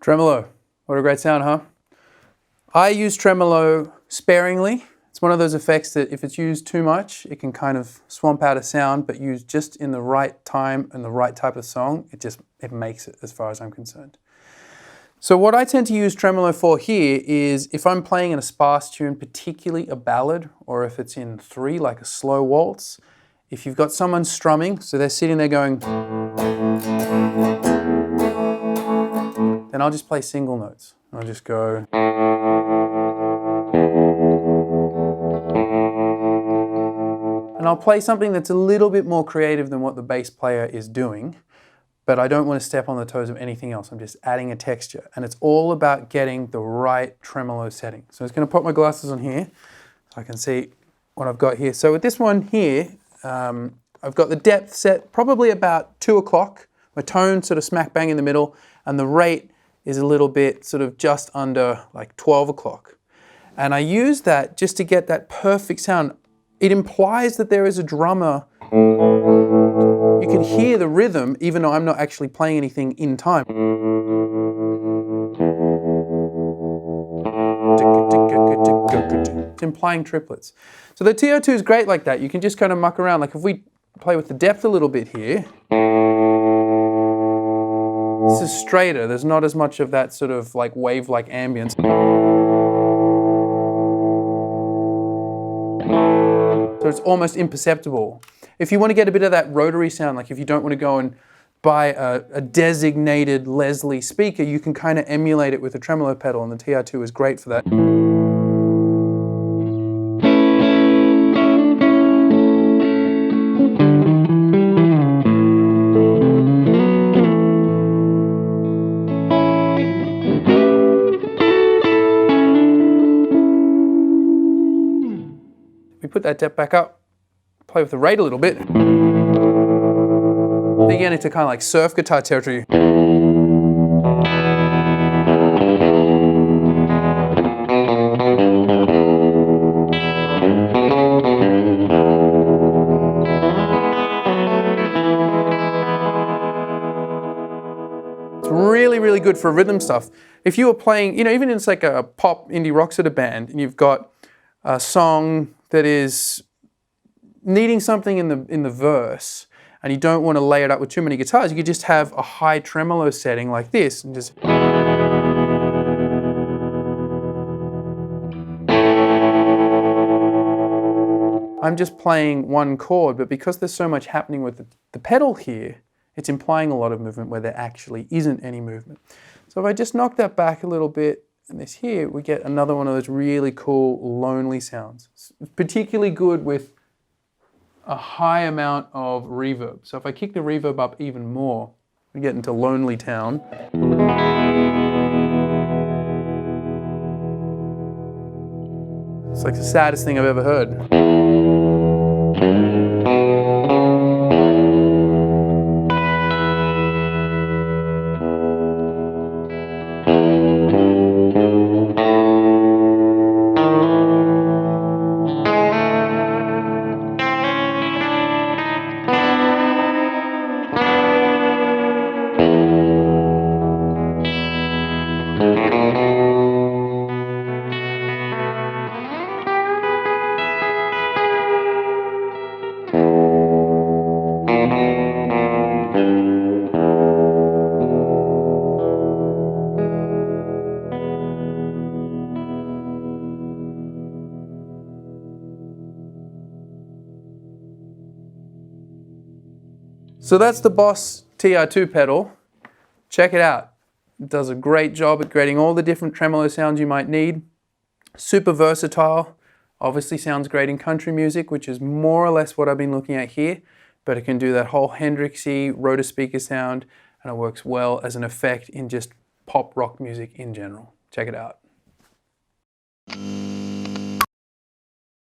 Tremolo, what a great sound, huh? I use tremolo sparingly. It's one of those effects that if it's used too much, it can kind of swamp out a sound, but used just in the right time and the right type of song, it makes it as far as I'm concerned. So what I tend to use tremolo for here is if I'm playing in a sparse tune, particularly a ballad, or if it's in 3, like a slow waltz, if you've got someone strumming, so they're sitting there going, then I'll just play single notes. I'll just go. And I'll play something that's a little bit more creative than what the bass player is doing, but I don't want to step on the toes of anything else. I'm just adding a texture. And it's all about getting the right tremolo setting. So I'm just going to put my glasses on here so I can see what I've got here. So with this one here, I've got the depth set probably about 2 o'clock. My tone sort of smack bang in the middle, and the rate is a little bit sort of just under like 12 o'clock. And I use that just to get that perfect sound. It implies that there is a drummer. You can hear the rhythm even though I'm not actually playing anything in time. It's implying triplets. So the TO2 is great like that. You can just kind of muck around. Like if we play with the depth a little bit here, this is straighter. There's not as much of that sort of like wave-like ambience. So it's almost imperceptible. If you want to get a bit of that rotary sound, like if you don't want to go and buy a designated Leslie speaker, you can kind of emulate it with a tremolo pedal, and the TR2 is great for that. We put that depth back up, play with the rate a little bit. Then you get into kind of like surf guitar territory. It's really, really good for rhythm stuff. If you were playing, even in like a pop indie rock sort of band, and you've got a song that is needing something in the verse, and you don't want to lay it up with too many guitars, you could just have a high tremolo setting like this, and just. I'm just playing one chord, but because there's so much happening with the pedal here, it's implying a lot of movement where there actually isn't any movement. So if I just knock that back a little bit, and this here, we get another one of those really cool, lonely sounds. It's particularly good with a high amount of reverb. So if I kick the reverb up even more, we get into Lonely Town. It's like the saddest thing I've ever heard. So that's the Boss TR2 pedal. Check it out. It does a great job at creating all the different tremolo sounds you might need. Super versatile. Obviously sounds great in country music, which is more or less what I've been looking at here, but it can do that whole Hendrixy rotor speaker sound, and it works well as an effect in just pop rock music in general. Check it out.